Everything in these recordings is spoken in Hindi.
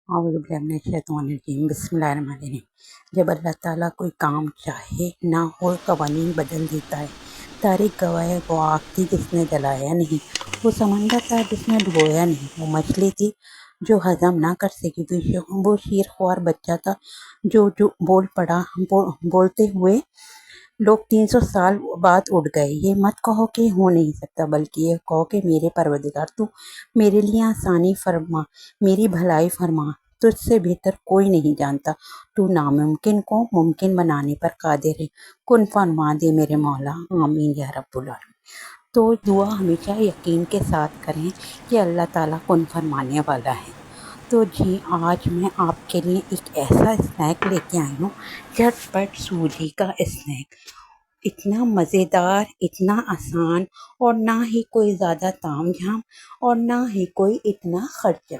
औज़ुबिल्लाहिमिनश्शैतानिर्रजीम बिस्मिल्लाहिर्रहमानिर्रहीम। जब अल्लाह ताला कोई काम चाहे ना हो कवानीन बदल देता है। तारीख गवाह वो आग थी जिसने जलाया नहीं, वो समंदर था जिसने डुबोया नहीं, वो मछली थी जो हजम ना कर सकी थी, वो शीरख्वार बच्चा था जो बोल पड़ा। बोलते हुए लोग 300 साल बाद उठ गए। ये मत कहो कि हो नहीं सकता, बल्कि ये कहो कि मेरे परवरदिगार तू मेरे लिए आसानी फरमा, मेरी भलाई फरमा। तुझसे बेहतर कोई नहीं जानता। तू नामुमकिन को मुमकिन बनाने पर कादिर है। कुन फरमा दे मेरे मौला, आमीन या रब्बुल आलमीन। तो दुआ हमेशा यकीन के साथ करें कि अल्लाह ताला कुन फरमाने वाला है। तो जी, आज मैं आपके लिए एक ऐसा स्नैक लेके आई हूँ, झटपट सूजी का स्नैक। इतना मज़ेदार, इतना आसान और ना ही कोई ज़्यादा तामझाम और ना ही कोई इतना खर्चा।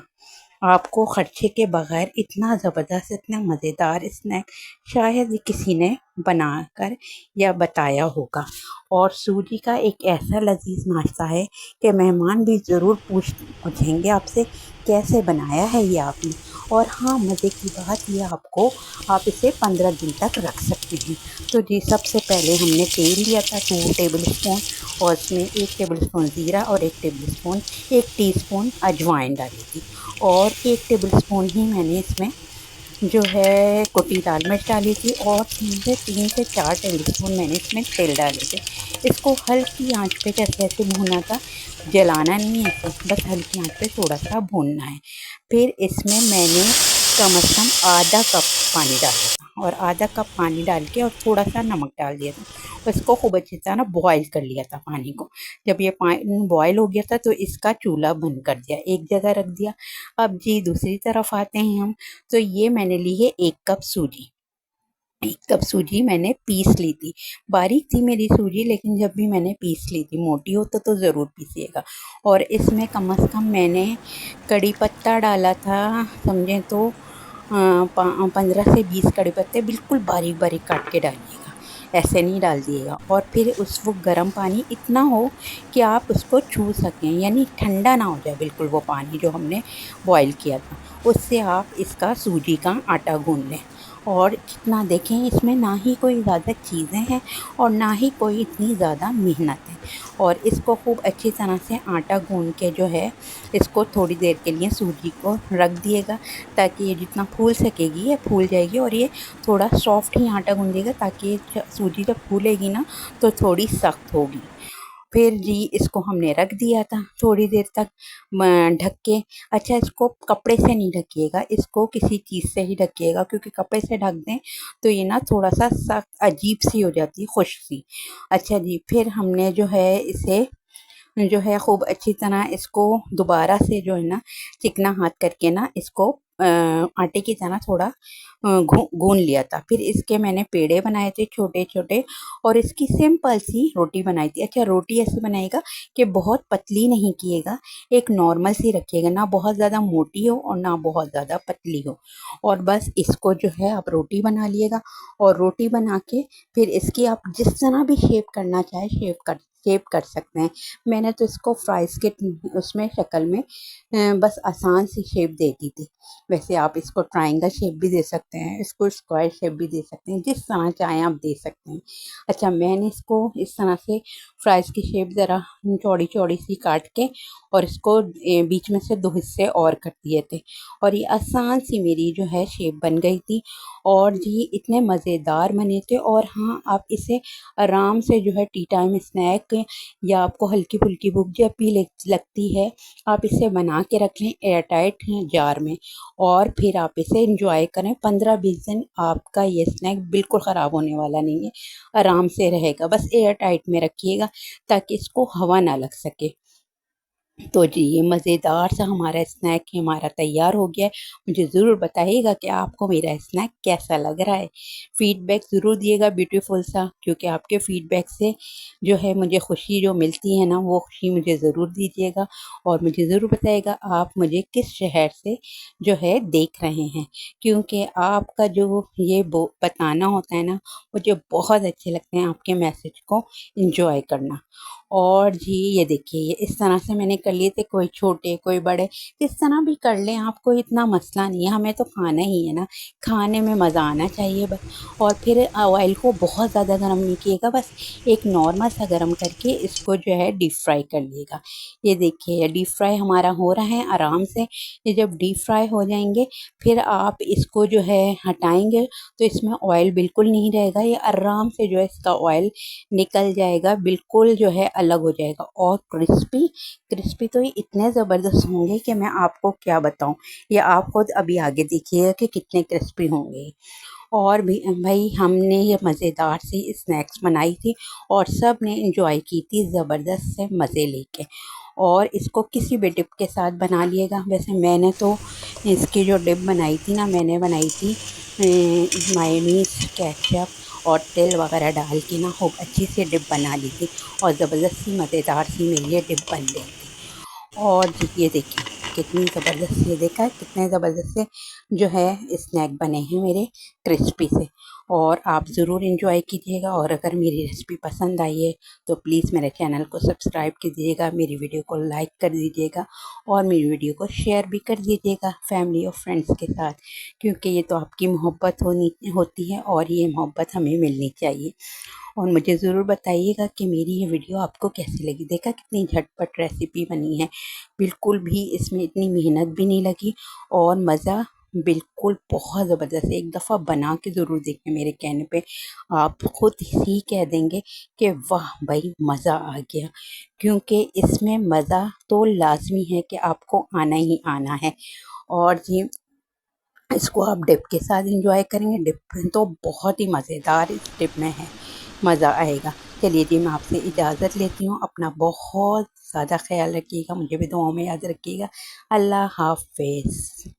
आपको खर्चे के बगैर इतना ज़बरदस्त, इतना मज़ेदार स्नैक शायद ही किसी ने बनाकर या बताया होगा। और सूजी का एक ऐसा लजीज नाश्ता है कि मेहमान भी ज़रूर पूछेंगे आपसे कैसे बनाया है ये आपने। और हाँ, मज़े की बात ये आप इसे 15 दिन तक रख सकते हैं। तो जी, सबसे पहले हमने तेल लिया था 2 टेबल स्पून, और इसमें 1 टेबल स्पून ज़ीरा और 1 टीस्पून अजवाइन डाली थी। और 1 टेबल स्पून ही मैंने इसमें जो है कुटी लाल मिर्च डाली थी, और 3 से 4 टेबल स्पून मैंने इसमें तेल डाले थे। इसको हल्की आंच पे जैसे भूना था, जलाना नहीं है इसे, बस हल्की आंच पे थोड़ा सा भूनना है। फिर इसमें मैंने कम से कम आधा कप पानी डाला था, और आधा कप पानी डाल के और थोड़ा सा नमक डाल दिया था। इसको खूब अच्छी तरह बॉयल कर लिया था पानी को। जब ये पानी बॉयल हो गया था तो इसका चूल्हा बंद कर दिया, एक जगह रख दिया। अब जी, दूसरी तरफ आते हैं हम। तो ये मैंने ली है 1 कप सूजी। 1 कप सूजी मैंने पीस ली थी। बारीक थी मेरी सूजी, लेकिन जब भी मैंने पीस ली थी, मोटी हो तो ज़रूर पीसिएगा। और इसमें कम से कम मैंने कड़ी पत्ता डाला था, समझें तो 15 से 20 कड़ी पत्ते बिल्कुल बारीक बारीक काट के डालिएगा, ऐसे नहीं डाल दिएगा। और फिर वो गर्म पानी इतना हो कि आप उसको छू सकें, यानी ठंडा ना हो जाए बिल्कुल वो पानी जो हमने बॉयल किया था। उससे आप इसका सूजी का आटा गूंद लें। और कितना देखें, इसमें ना ही कोई ज़्यादा चीज़ें हैं और ना ही कोई इतनी ज़्यादा मेहनत है। और इसको खूब अच्छी तरह से आटा गूंद के जो है, इसको थोड़ी देर के लिए सूजी को रख दिएगा, ताकि ये जितना फूल सकेगी ये फूल जाएगी। और ये थोड़ा सॉफ्ट ही आटा गूंदिएगा, ताकि ये सूजी जब फूलेगी ना तो थोड़ी सख्त होगी। फिर जी, इसको हमने रख दिया था थोड़ी देर तक ढक के। अच्छा, इसको कपड़े से नहीं ढकिएगा, इसको किसी चीज़ से ही ढकिएगा, क्योंकि कपड़े से ढक दें तो ये ना थोड़ा सा सख्त अजीब सी हो जाती है, खुश्क सी। अच्छा जी, फिर हमने जो है इसे जो है खूब अच्छी तरह इसको दोबारा से जो है ना चिकना हाथ करके ना इसको आटे की तरह थोड़ा गून लिया था। फिर इसके मैंने पेड़े बनाए थे छोटे छोटे, और इसकी सिंपल सी रोटी बनाई थी। अच्छा, रोटी ऐसे बनाएगा कि बहुत पतली नहीं किएगा, एक नॉर्मल सी रखिएगा, ना बहुत ज़्यादा मोटी हो और ना बहुत ज़्यादा पतली हो। और बस इसको जो है आप रोटी बना लिएगा। और रोटी बना के फिर इसकी आप जिस तरह भी शेप करना चाहे शेप कर सकते हैं। मैंने तो इसको फ्राइज़ के उसमें शक्ल में बस आसान सी शेप दे दी थी। वैसे आप इसको ट्रायंगल शेप भी दे सकते हैं, इसको स्क्वायर शेप भी दे सकते हैं, जिस तरह चाहें आप दे सकते हैं। अच्छा, मैंने इसको इस तरह से फ्राइज़ की शेप ज़रा चौड़ी चौड़ी सी काट के, और इसको बीच में से 2 हिस्से और कर दिए थे, और ये आसान सी मेरी जो है शेप बन गई थी। और जी, इतने मज़ेदार बने थे। और हाँ, आप इसे आराम से जो है टी टाइम स्नैक, या आपको हल्की फुल्की भूख जब भी लगती है, आप इसे बना के रख लें एयर टाइट जार में, और फिर आप इसे इंजॉय करें। 15-20 दिन आपका ये स्नैक बिल्कुल ख़राब होने वाला नहीं है, आराम से रहेगा। बस एयर टाइट में रखिएगा ताकि इसको हवा ना लग सके। तो जी, ये मज़ेदार सा हमारा स्नैक हमारा तैयार हो गया है। मुझे ज़रूर बताइएगा कि आपको मेरा स्नैक कैसा लग रहा है। फ़ीडबैक ज़रूर दिएगा ब्यूटीफुल सा, क्योंकि आपके फ़ीडबैक से जो है मुझे खुशी जो मिलती है ना, वो खुशी मुझे ज़रूर दीजिएगा। और मुझे ज़रूर बताइएगा आप मुझे किस शहर से जो है देख रहे हैं, क्योंकि आपका जो ये बताना होता है ना, मुझे बहुत अच्छे लगते हैं आपके मैसेज को एंजॉय करना। और जी ये देखिए, ये इस तरह से मैंने कर लिए थे, कोई छोटे कोई बड़े, किस तरह भी कर लें, आपको इतना मसला नहीं है, हमें तो खाना ही है ना, खाने में मज़ा आना चाहिए बस। और फिर ऑयल को बहुत ज़्यादा गर्म नहीं किएगा, बस एक नॉर्मल सा गर्म करके इसको जो है डीप फ्राई कर लिएगा। ये देखिए डीप फ्राई हमारा हो रहा है आराम से। ये जब डीप फ्राई हो जाएंगे फिर आप इसको जो है हटाएंगे तो इसमें ऑयल बिल्कुल नहीं रहेगा, ये आराम से जो है इसका ऑयल निकल जाएगा, बिल्कुल जो है अलग हो जाएगा। और क्रिस्पी क्रिस्पी तो ये इतने ज़बरदस्त होंगे कि मैं आपको क्या बताऊं, ये आप खुद अभी आगे देखिएगा कि कितने क्रिस्पी होंगे। और भी भाई हमने ये मज़ेदार सी स्नैक्स बनाई थी और सब ने इंजॉय की थी ज़बरदस्त से मज़े लेके। और इसको किसी भी डिप के साथ बना लिएगा। वैसे मैंने तो इसकी जो डिप बनाई थी ना, मैंने बनाई थी मायोनीज़, केचप और तेल वगैरह डाल के ना खूब अच्छी सी डिप बना ली थी और ज़बरदस्त सी मज़ेदार सी मेरी ये डिप बन गई थी। और जी ये देखिए कितनी ज़बरदस्त, ये देखा है कितने ज़बरदस्त से जो है स्नैक बने हैं मेरे क्रिस्पी से। और आप ज़रूर इंजॉय कीजिएगा और अगर मेरी रेसिपी पसंद आई है तो प्लीज़ मेरे चैनल को सब्सक्राइब कीजिएगा, मेरी वीडियो को लाइक कर दीजिएगा और मेरी वीडियो को शेयर भी कर दीजिएगा फैमिली और फ्रेंड्स के साथ, क्योंकि ये तो आपकी मोहब्बत होती है और ये मोहब्बत हमें मिलनी चाहिए। और मुझे ज़रूर बताइएगा कि मेरी ये वीडियो आपको कैसी लगी। देखा कितनी झटपट रेसिपी बनी है, बिल्कुल भी इसमें इतनी मेहनत भी नहीं लगी और मज़ा बिल्कुल बहुत ज़बरदस्त है। एक दफ़ा बना के ज़रूर देखें, मेरे कहने पे आप खुद ही कह देंगे कि वाह भाई मज़ा आ गया, क्योंकि इसमें मज़ा तो लाजमी है कि आपको आना ही आना है। और जी इसको आप डिप के साथ एंजॉय करेंगे, डिप तो बहुत ही मज़ेदार इस डिप में है, मज़ा आएगा। चलिए जी मैं आपसे इजाज़त लेती हूँ, अपना बहुत ज़्यादा ख्याल रखिएगा, मुझे भी दुआओं में याद रखिएगा। अल्लाह हाफ़िज़।